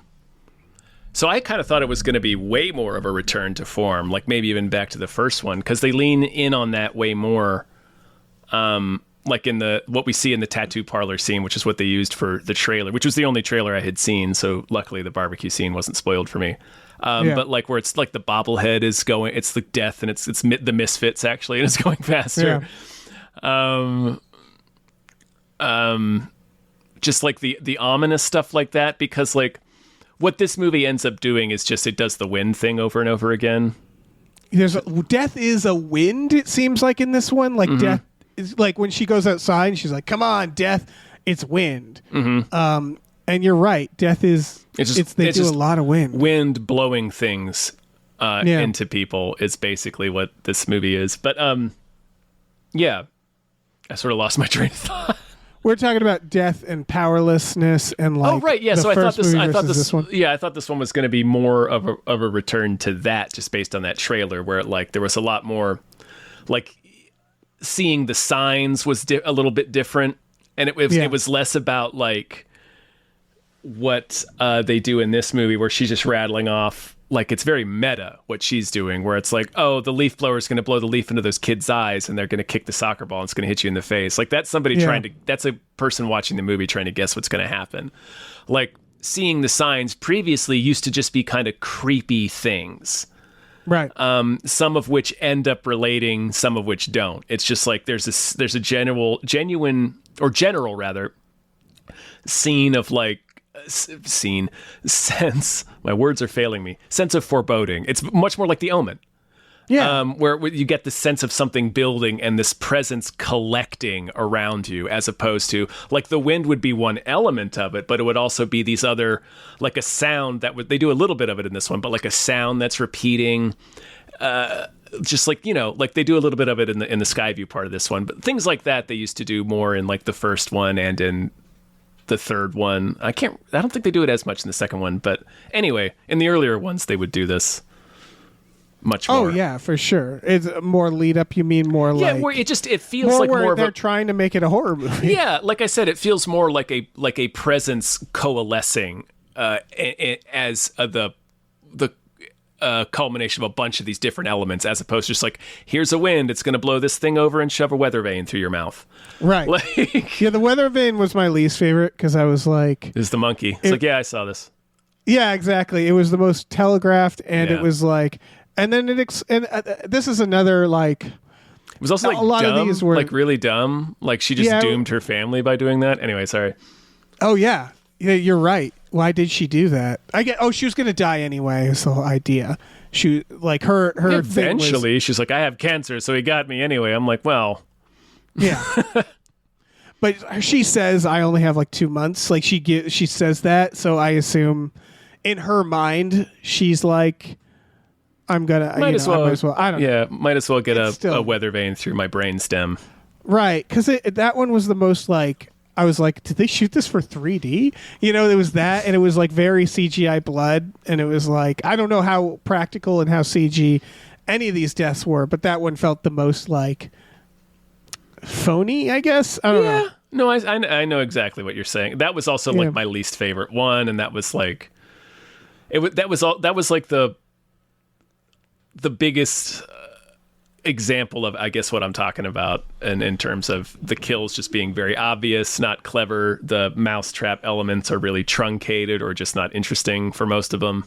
So I kind of thought it was going to be way more of a return to form, like maybe even back to the first one, because they lean in on that way more... like in what we see in the tattoo parlor scene, which is what they used for the trailer, which was the only trailer I had seen. So luckily the barbecue scene wasn't spoiled for me. But like where it's like the bobblehead is going, it's the death and it's the Misfits actually, and it's going faster. Yeah. just like the ominous stuff like that, because like what this movie ends up doing is just it does the wind thing over and over again. Death is a wind, it seems like in this one. Like death is like when she goes outside and she's like, come on, death, it's wind. And you're right, death is they do a lot of wind. Wind blowing things into people is basically what this movie is. But yeah, I sort of lost my train of thought. We're talking about death and powerlessness and like. Oh right, yeah. So I thought this one. Yeah, I thought this one was going to be more of a return to that, just based on that trailer, where like there was a lot more, like seeing the signs was a little bit different, and it was less about like what they do in this movie, where she's just rattling off. Like, it's very meta what she's doing, where it's like, oh, the leaf blower is going to blow the leaf into those kids' eyes and they're going to kick the soccer ball and it's going to hit you in the face. Like, that's somebody that's a person watching the movie trying to guess what's going to happen. Like, seeing the signs previously used to just be kind of creepy things. Right. Some of which end up relating, some of which don't. It's just like there's a general scene of like, sense, my words are failing me, sense of foreboding. It's much more like The Omen, where you get the sense of something building and this presence collecting around you, as opposed to like the wind would be one element of it, but it would also be these other, like a sound they do a little bit of it in this one, but like a sound that's repeating, just like, you know, like they do a little bit of it in the Skyview part of this one, but things like that they used to do more in like the first one and in the third one. I don't think they do it as much in the second one, but anyway, in the earlier ones they would do this much more. Oh yeah, for sure. It's more lead up, you mean more like where it feels like more of they're trying to make it a horror movie. Yeah, like I said, it feels more like a presence coalescing as the culmination of a bunch of these different elements, as opposed to just like, here's a wind, it's going to blow this thing over and shove a weather vane through your mouth. Right. Like, yeah, the weather vane was my least favorite because I was like... It's the monkey. It's like, yeah, I saw this. Yeah, exactly. It was the most telegraphed, and it was like... And then this is another like... It was also like a lot dumb, of these were like really dumb. Like she just doomed her family by doing that. Anyway, sorry. Oh, yeah. Yeah, you're right. Why did she do that? She was going to die anyway. Is the whole idea. She like her eventually she's like, I have cancer, so he got me anyway. I'm like, well, yeah. But she says I only have like 2 months. Like she says that, so I assume in her mind she's like, I'm gonna might as well. I don't know. Yeah, might as well get a weather vane through my brain stem. Right, because that one was the most like. I was like, did they shoot this for 3D? You know, there was that, and it was like very CGI blood, and it was like, I don't know how practical and how CG any of these deaths were, but that one felt the most like phony, I guess. I don't know. No, I know exactly what you're saying. That was also like my least favorite one, and that was like, that was like the biggest example of, I guess, what I'm talking about, and in terms of the kills just being very obvious, not clever. The mousetrap elements are really truncated or just not interesting for most of them.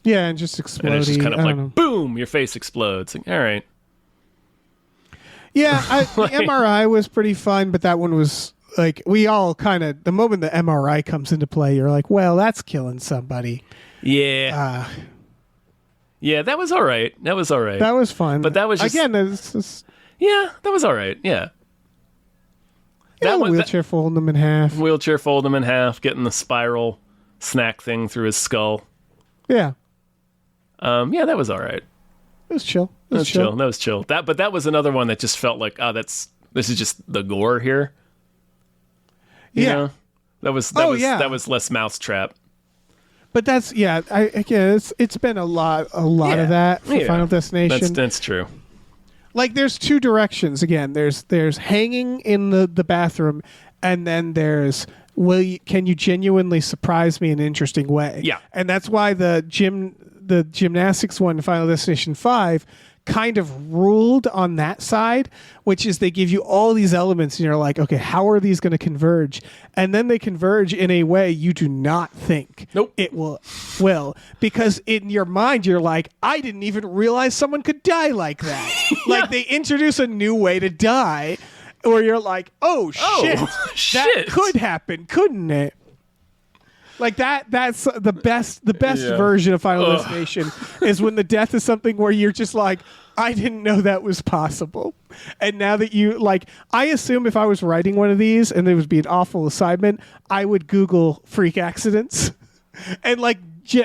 Yeah, and just exploding. And it's just kind of like, boom, your face explodes. Like, all right. Yeah, the MRI was pretty fun, but that one was like, we all kind of, the moment the MRI comes into play, you're like, well, that's killing somebody. Yeah. Yeah, that was all right. That was fun. But that was just... Again, yeah, that was all right. Yeah. That wheelchair folding him in half. Wheelchair folding him in half, getting the spiral snack thing through his skull. Yeah. Yeah, that was all right. It was chill. That was chill. But that was another one that just felt like, this is just the gore here. You know? That was less mousetrap. But that's it's been a lot of that for Final Destination. That's true. Like there's two directions again. There's hanging in the bathroom, and then there's can you genuinely surprise me in an interesting way? Yeah. And that's why the gymnastics one, Final Destination 5, kind of ruled on that side, which is they give you all these elements and you're like, okay, how are these going to converge? And then they converge in a way you do not think it will, because in your mind you're like, I didn't even realize someone could die like that. Like they introduce a new way to die, where you're like, oh shit, shit. that could happen, couldn't it? Like that's the best version of Final Destination is when the death is something where you're just like, I didn't know that was possible. And now that you like, I assume if I was writing one of these and it would be an awful assignment, I would Google freak accidents and like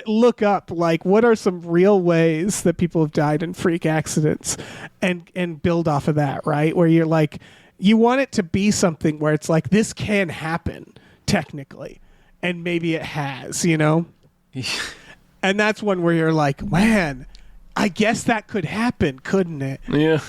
look up like what are some real ways that people have died in freak accidents and build off of that, right? Where you're like, you want it to be something where it's like, this can happen technically. And maybe it has, you know? And that's one where you're like, man, I guess that could happen, couldn't it? Yeah.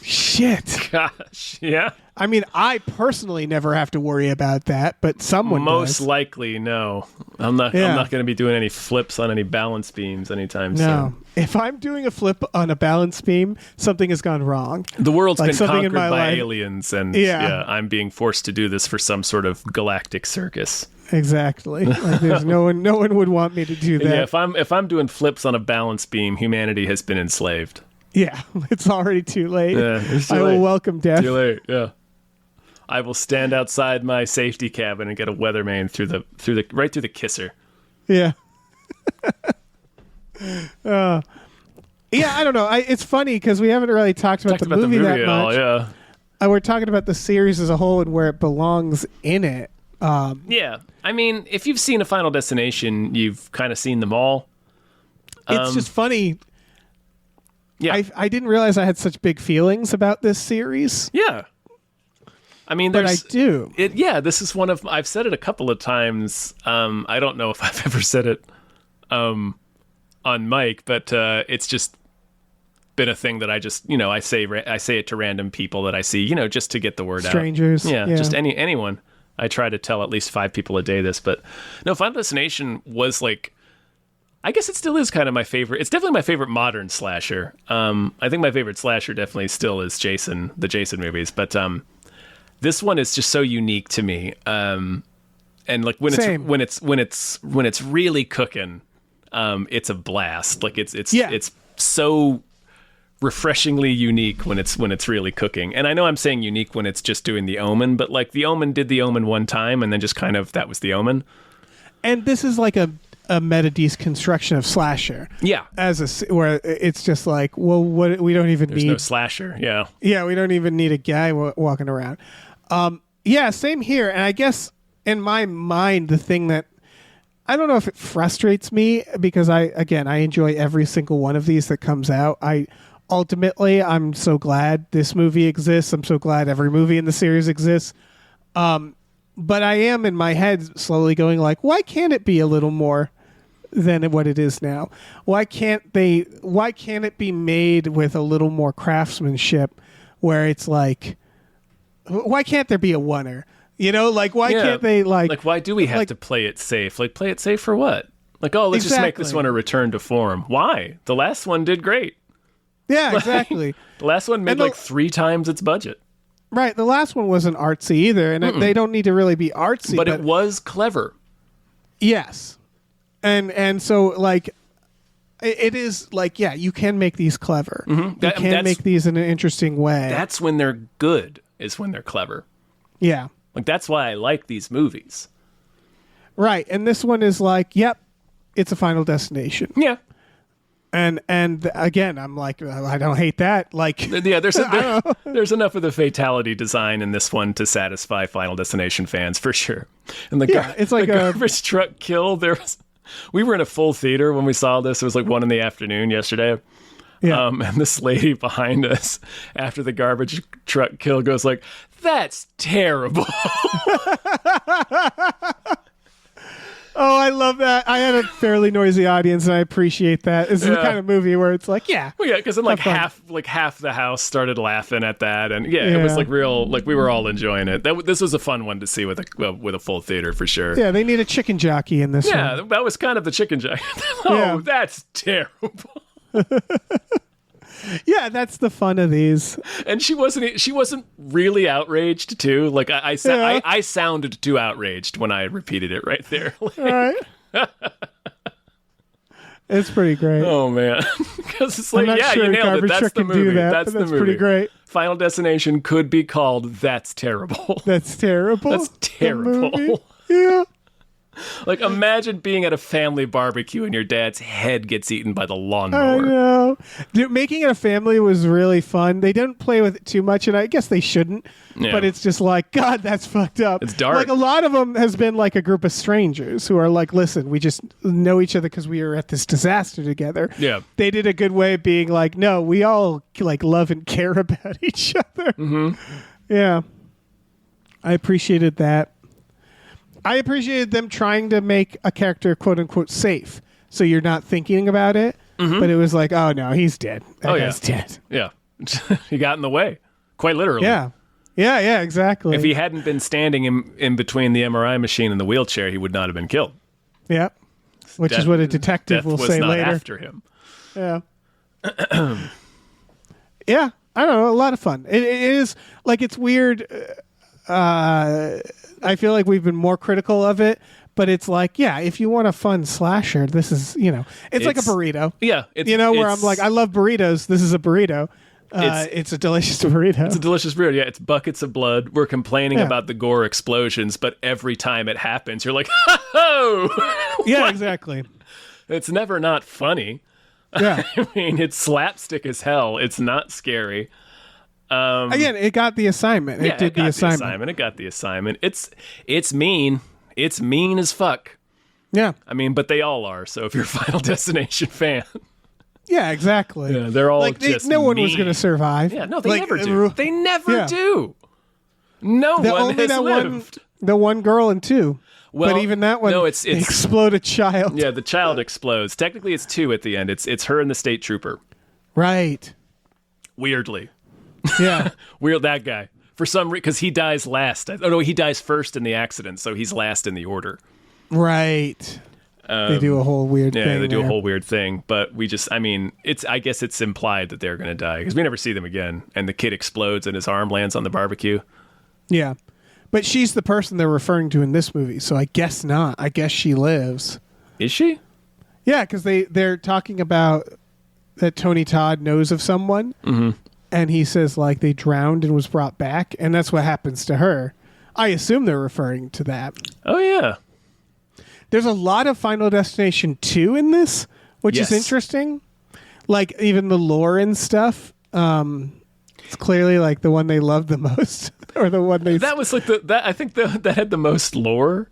Shit. Gosh, yeah. I mean, I personally never have to worry about that, but someone Most does. likely, no. I'm not going to be doing any flips on any balance beams anytime soon. If I'm doing a flip on a balance beam, something has gone wrong. The world's Like been something in conquered my by life- aliens, and Yeah. I'm being forced to do this for some sort of galactic circus. Exactly. Like there's no one would want me to do that. Yeah, if I'm doing flips on a balance beam, humanity has been enslaved. Yeah, it's already too late. Yeah, it's too I will late. welcome death. Too late. Yeah. I will stand outside my safety cabin and get a weatherman right through the kisser. Yeah. Yeah, I don't know. It's funny because we haven't really talked about the movie that at much. all, yeah. We're talking about the series as a whole and where it belongs in it. Yeah. I mean, if you've seen a Final Destination, you've kind of seen them all. It's just funny. Yeah. I didn't realize I had such big feelings about this series, Yeah. I mean, but I do. This is one of, I've said it a couple of times. I don't know if I've ever said it on mic, but it's just been a thing that I just, I say it to random people that I see, just to get the word Strangers. out. Yeah, just anyone. I try to tell at least 5 people a day this, but no, Final Destination was like, I guess it still is kind of my favorite. It's definitely my favorite modern slasher. I think my favorite slasher definitely still is the Jason movies, but this one is just so unique to me. And like when it's really cooking, it's a blast. Like it's so refreshingly unique when it's really cooking. And I know I'm saying unique when it's just doing The Omen, but like The Omen did The Omen one time and then just kind of that was The Omen. And this is like a meta deconstruction of slasher. Yeah. Where it's just like, well, what we don't even There's need no slasher. Yeah. Yeah, we don't even need a guy walking around. Yeah, same here. And I guess in my mind, the thing that I don't know if it frustrates me because I enjoy every single one of these that comes out. Ultimately, I'm so glad this movie exists. I'm so glad every movie in the series exists. But I am in my head slowly going like, why can't it be a little more than what it is now? Why can't it be made with a little more craftsmanship where it's like, why can't there be a oneer? Like why can't they like why do we have to play it safe? Like play it safe for what? Like, oh, let's just make this one a return to form. Why? The last one did great. Yeah, exactly. The last one made 3 times its budget. Right. The last one wasn't artsy either, and they don't need to really be artsy. But it was clever. Yes. And so, like, it is like, yeah, you can make these clever. Mm-hmm. You can make these in an interesting way. That's when they're good, is when they're clever. Yeah. Like, that's why I like these movies. Right. And this one is like, yep, it's a Final Destination. Yeah. And again, I'm like, I don't hate that. Like, yeah, there's enough of the fatality design in this one to satisfy Final Destination fans for sure. And it's like the garbage truck kill. We were in a full theater when we saw this. It was like 1 PM yesterday. Yeah. And this lady behind us, after the garbage truck kill, goes like, "That's terrible." Oh, I love that. I had a fairly noisy audience, and I appreciate that. This is the kind of movie where it's like, yeah. Well, yeah, because then half the house started laughing at that, and it was like real, like we were all enjoying it. This was a fun one to see with a full theater for sure. Yeah, they need a chicken jockey in this one. Yeah, that was kind of the chicken jockey. That's terrible. Yeah, that's the fun of these. And she wasn't really outraged too. Like I sounded too outraged when I repeated it right there. All right. It's pretty great. Oh man, because it's like, I'm not yeah, sure you nailed it. Garbage That's Truck the can movie. do that, That's but the that's movie. pretty great. Final Destination could be called That's Terrible. That's terrible. That's The terrible. movie. Yeah. Like, imagine being at a family barbecue and your dad's head gets eaten by the I lawnmower. know. Dude, making it a family was really fun. They didn't play with it too much, and I guess they shouldn't. Yeah. But it's just like, God, that's fucked up. It's dark. Like, a lot of them has been like a group of strangers who are like, listen, we just know each other because we were at this disaster together. Yeah. They did a good way of being like, no, we all like love and care about each other. Mm-hmm. Yeah. I appreciated that. I appreciated them trying to make a character quote unquote safe. So you're not thinking about it. Mm-hmm. But it was like, oh no, he's dead. That guy's dead. Yeah. He got in the way. Quite literally. Yeah. Yeah, exactly. If he hadn't been standing in between the MRI machine and the wheelchair, he would not have been killed. Yeah. Which is what a detective will say not later. After him. Yeah. Yeah. I don't know. A lot of fun. It is like, it's weird. I feel like we've been more critical of it, but it's like, yeah, if you want a fun slasher, this is, it's like a burrito. Yeah. Where I'm like, I love burritos. This is a burrito. It's a delicious burrito. It's a delicious burrito. Yeah, it's buckets of blood. We're complaining about the gore explosions, but every time it happens, you're like, ho! Yeah, exactly. It's never not funny. Yeah. I mean, it's slapstick as hell. It's not scary. Again, it got the assignment. It did the assignment. It got the assignment. It's mean. It's mean as fuck. Yeah. I mean, but they all are. So if you're a Final Destination fan, yeah, exactly. yeah, they're all like just no one mean. was going to survive. Yeah, no, they never do. They never do. No one has lived. The one girl and two. Well, but even that one, no, it's explode a child. Yeah, the child explodes. Technically, it's two at the end. It's her and the state trooper. Right. Weirdly. Yeah. Weird, that guy. For some reason, because he dies last. Oh, no, he dies first in the accident, so he's last in the order. Right. They do a whole weird thing. Yeah, they do a whole weird thing. But I guess it's implied that they're going to die, because we never see them again. And the kid explodes and his arm lands on the barbecue. Yeah. But she's the person they're referring to in this movie, so I guess not. I guess she lives. Is she? Yeah, because they're talking about that Tony Todd knows of someone. Mm-hmm. And he says, like, they drowned and was brought back. And that's what happens to her. I assume they're referring to that. Oh, yeah. There's a lot of Final Destination 2 in this, which is interesting. Like, even the lore and stuff. It's clearly, like, the one they loved the most. Or the one they... That was, like, I think that had the most lore.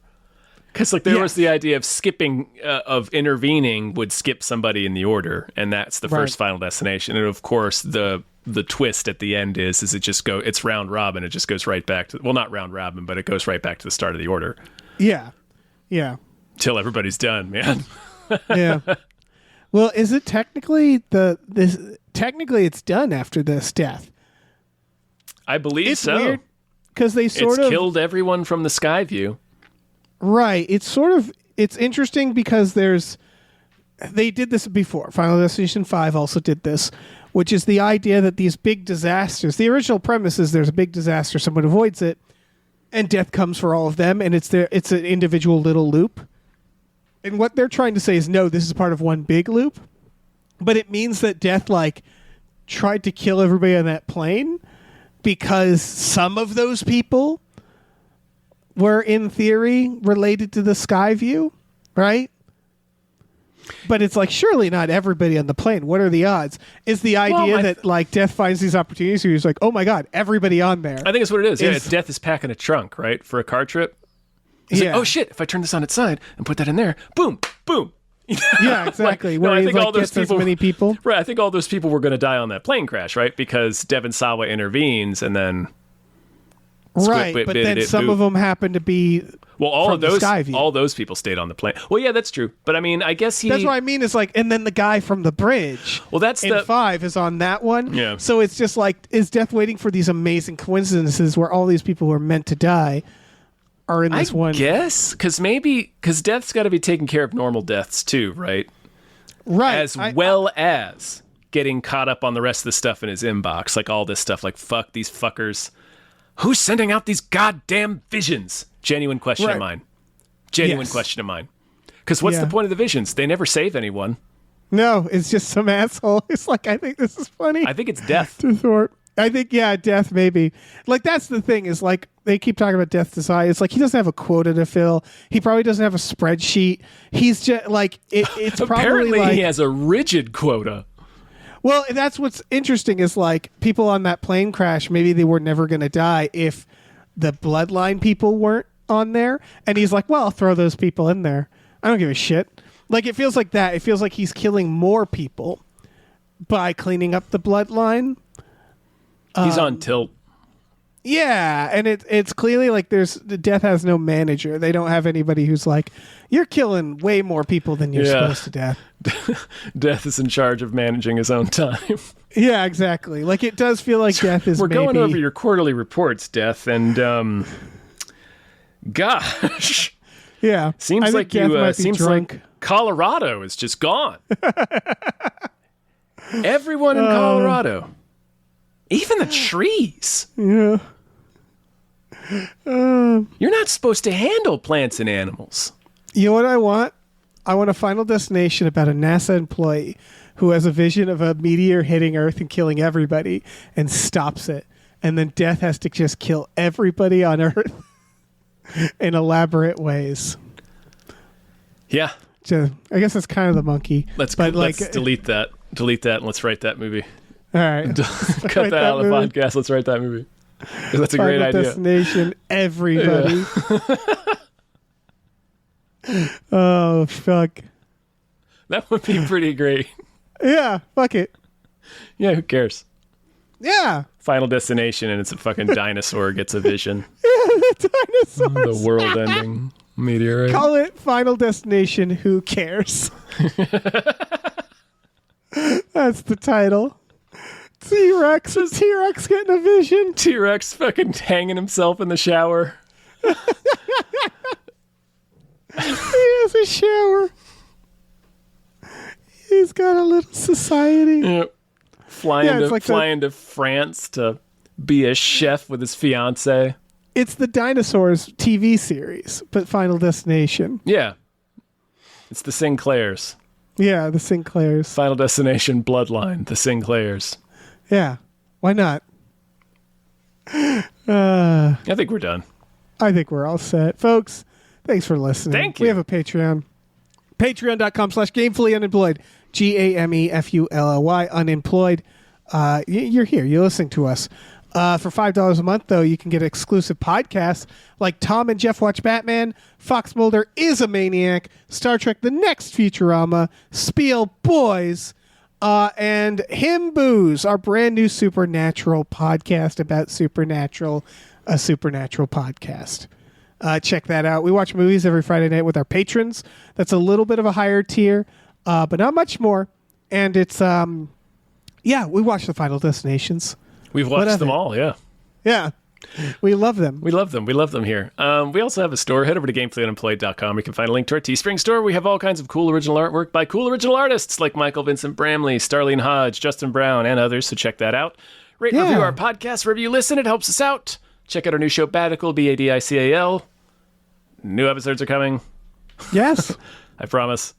Because, like, there was the idea of skipping, of intervening would skip somebody in the order. And that's the first Final Destination. And, of course, the twist at the end is it's round robin. It just goes right back to, well, not round robin, but it goes right back to the start of the order. Yeah. Yeah. Till everybody's done, man. Yeah. Well, is it technically technically it's done after this death? I believe it's so. Weird because they sort of killed everyone from the sky view. Right. It's interesting because they did this before. Final Destination 5 also did this, which is the idea that these big disasters, the original premise is there's a big disaster, someone avoids it, and death comes for all of them, and it's an individual little loop. And what they're trying to say is, no, this is part of one big loop, but it means that death, like, tried to kill everybody on that plane because some of those people were, in theory, related to the sky view, right? But it's like, surely not everybody on the plane. What are the odds? Is the idea that, like, death finds these opportunities where he's like, oh my God, everybody on there. I think it's what it is. Yeah, death is packing a trunk, right, for a car trip. He's like, oh shit, if I turn this on its side and put that in there, boom, boom. Yeah, exactly. Like, where I he, think like, all those gets as people, many people. Right, I think all those people were going to die on that plane crash, right? Because Devon Sawa intervenes and then... Right, but then some of them happen to be... Well, all those people stayed on the plane. Well, yeah, that's true. But I mean, I guess That's what I mean is like, and then the guy from the bridge. Well, that's in 5 is on that one. Yeah. So it's just like, is death waiting for these amazing coincidences where all these people who are meant to die are in this one? I guess, because death's got to be taking care of normal deaths too, right? Right. As getting caught up on the rest of the stuff in his inbox, like all this stuff, like fuck these fuckers. Who's sending out these goddamn visions? Genuine question of mine. Genuine question of mine. Because what's the point of the visions? They never save anyone. No, it's just some asshole. It's like, I think this is funny. I think it's Death. To thwart. I think, yeah, Death maybe. Like, that's the thing is, like, they keep talking about Death Desire. It's like he doesn't have a quota to fill. He probably doesn't have a spreadsheet. He's just, like, it's probably Apparently like... he has a rigid quota. Well, that's what's interesting is, like, people on that plane crash, maybe they were never going to die if the Bloodline people weren't on there. And he's like, well, I'll throw those people in there. I don't give a shit. Like, it feels like that. It feels like he's killing more people by cleaning up the Bloodline. He's on tilt. Yeah, and it's clearly like the Death has no manager. They don't have anybody who's like, you're killing way more people than you're supposed to, Death. Death is in charge of managing his own time. Yeah, exactly. Like, it does feel like Death is We're maybe... going over your quarterly reports, Death, and gosh. Yeah. Seems like Death you might be seems drunk. like Colorado is just gone. Everyone in Colorado. Even the trees. Yeah. You're not supposed to handle plants and animals. You know what I want? I want a Final Destination about a NASA employee who has a vision of a meteor hitting Earth and killing everybody and stops it. And then Death has to just kill everybody on Earth in elaborate ways. Yeah. I guess that's kind of the monkey. Let's delete that. Delete that and let's write that movie. All right. Cut that out of the podcast. Let's write that movie. That's a great idea. Destination, everybody. Yeah. Oh, fuck. That would be pretty great. Yeah, fuck it. Yeah, who cares? Yeah. Final Destination, and it's a fucking dinosaur gets a vision. Yeah, the dinosaurs. The world-ending meteorite. Call it Final Destination, who cares? That's the title. T-Rex getting a vision. T-Rex fucking hanging himself in the shower. He has a shower. He's got a little society. Yep. Flying to France to be a chef with his fiance. It's the Dinosaurs TV series, but Final Destination. Yeah. It's the Sinclairs. Yeah, the Sinclairs. Final Destination Bloodline, the Sinclairs. Yeah. Why not? I think we're done. I think we're all set. Folks, thanks for listening. Thank you. We have a Patreon. Patreon.com/gamefully unemployed. GAMEFULLY unemployed. You're here. You're listening to us. For $5 a month, though, you can get exclusive podcasts like Tom and Jeff Watch Batman, Fox Mulder is a Maniac, Star Trek The Next Futurama, Spiel Boys, and Him Booze, our brand new Supernatural podcast about Supernatural, a Supernatural podcast. Check that out. We watch movies every Friday night with our patrons. That's a little bit of a higher tier, but not much more. And it's, we watch the Final Destinations. We've watched them all, yeah. Yeah. We love them. We love them. We love them here. We also have a store. Head over to GamefullyUnemployed.com. You can find a link to our Teespring store. We have all kinds of cool original artwork by cool original artists like Michael Vincent Bramley, Starlene Hodge, Justin Brown, and others, so check that out. Rate and review our podcast wherever you listen. It helps us out. Check out our new show, Badical, BADICAL. New episodes are coming. Yes. I promise.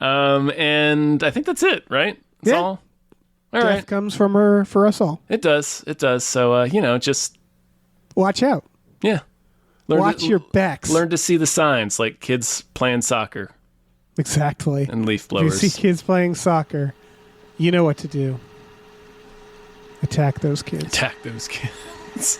And I think that's it, right? That's all? All Death right. comes from her for us all. It does. It does. So, just... Watch out. Yeah. Watch your backs. Learn to see the signs, like kids playing soccer. Exactly. And leaf blowers. If you see kids playing soccer, you know what to do. Attack those kids. Attack those kids.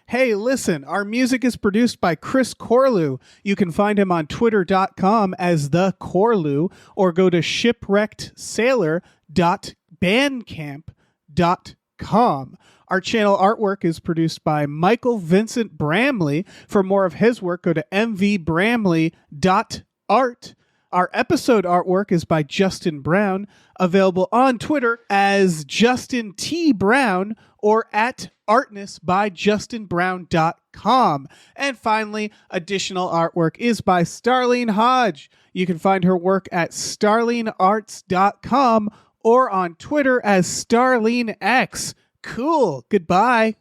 Hey, listen, our music is produced by Chris Corlew. You can find him on twitter.com as the Corlew or go to shipwreckedsailor.bandcamp.com. Our channel artwork is produced by Michael Vincent Bramley. For more of his work, go to mvbramley.art. Our episode artwork is by Justin Brown, available on Twitter as Justin T. Brown or at Artness by JustinBrown.com. And finally, additional artwork is by Starlene Hodge. You can find her work at StarleneArts.com or on Twitter as StarleneX. Cool. Goodbye.